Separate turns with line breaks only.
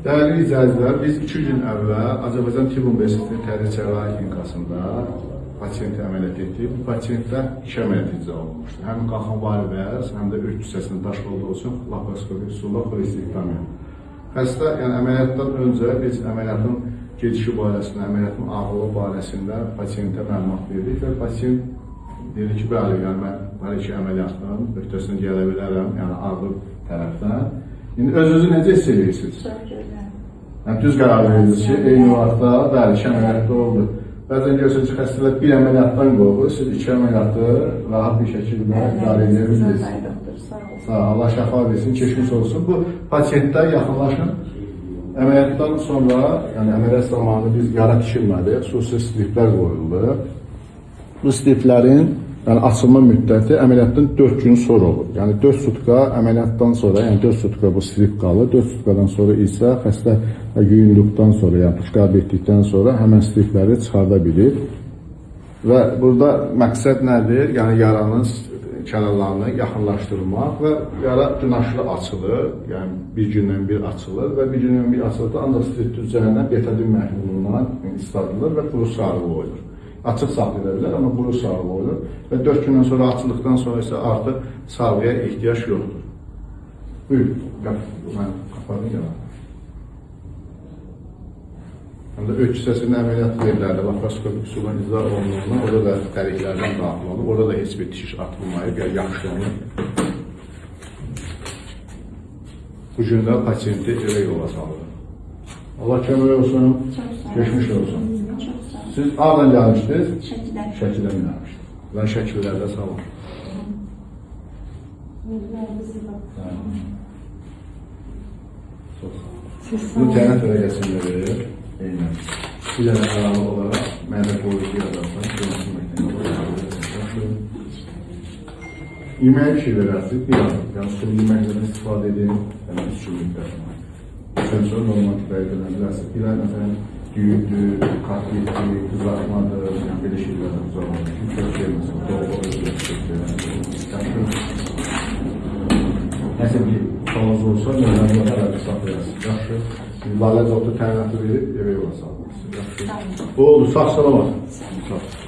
Değerli izləyicilər, biz 2 gün əvvəl Azərbaycan Tibb Universitetinin Təhlil Cərrahi Klinikasında pasiyenti əməliyyat etdik. Bu pasiyentdə 2 əməliyyat icra olunmuşdur. Həm qalxan varivəz, həm də üst hissəsində daş olduğu üçün laparoskopi üsulla xolesektomiya. Xəstə, yəni əməliyyatdan öncə biz əməliyyatın gedişi barəsində, əməliyyatın ağırlığı barəsində pasiyentə məlumat verdik və pasiyent dedi ki, bəli, yəni mən hər iki əməliyyatın öhdəsindən gələ bilərəm, yəni ağır tərəfdən. İndi öz-özü necə hiss edirsiniz? Yəni, düz qərar verirsiniz ki, eyni vaxtda, bəli, 2 əməliyyatda oldu. Bəzən görürsünüz ki, xəstələr 1 əməliyyatdan qorxur, siz 2 əməliyyatı rahat bir şəkildə idarə edə bilirsiniz. Sağ ol, Allah şəfa versin, keçmiş olsun. Bu pasiyentlər yaxınlaşın. Əməliyyatdan sonra, yəni əməliyyat zamanı biz yara tikilmədi, xüsusi striplər qoyuldu. Bu striplərin açılma müddəti əməliyyatdan 4 gün sonra olur. Yəni 4 sutka əməliyyatdan sonra, yəni 4 sutka bu strip qalır. 4 sutkadan sonra isə xəstə yuyunduqdan sonra, yəni puşqab etdikdən sonra həmən stripləri çıxarda bilir. Və burada məqsəd nədir? Yəni yaranın kənarlarını yaxınlaşdırmaq və yara gün aşırı açılır. Yəni bir gündən bir açılır və bir gündən bir açılır. Ancaq strip üzərindən betadin məhlulundan isladılır və quru sarğı olur. Açıq saxlaya bilər, amma quru sarğı olur və 4 gündən sonra açıldıqdan sonra isə artıq sarğıya ehtiyac yoxdur. Buyur, mən qapadım yalan. Həm də öküz hissəsində əməliyyat verilərdə laparoskopik üsulla icra olunduğunda orada da dəliklərdən daxil olur. Orada da heç bir tikiş atılmayıb, yəni yaxşılanır. Bu gün də pasiyenti evə yola salır. Allah kömək olsun, geçmiş olsun. Siz hardan gəlmişdiniz?
Şəkidən.
Şəkidən gəlmişdiniz. Ben şəkillərdə sağ olun. Çox sağ olun. Bu cənnət vərəqəsində verir. Eynən. Bir dənə əlavə olaraq mənə qoyucu yazarsan. Yeməyə bir şey verərsiniz. Bir az. Yəni sulu yeməklərdən istifadə edin. Yəni 3 gün müddətində. Sən sonra normal kifayət edərsiniz. Bir az məsələn düyüdür, katletdir, kızartmadır, yəni belə şeylərdən uzaq olun. Çünki çox verməsin, doğru nəsə bir xalaz olsa, növlərini yaxararı saxlayasın. Yaxşı, lalə zotu təyinatı verib, evə yola sağlayasın. Yaxşı. Bu oldu, sağ salamat. Sağ.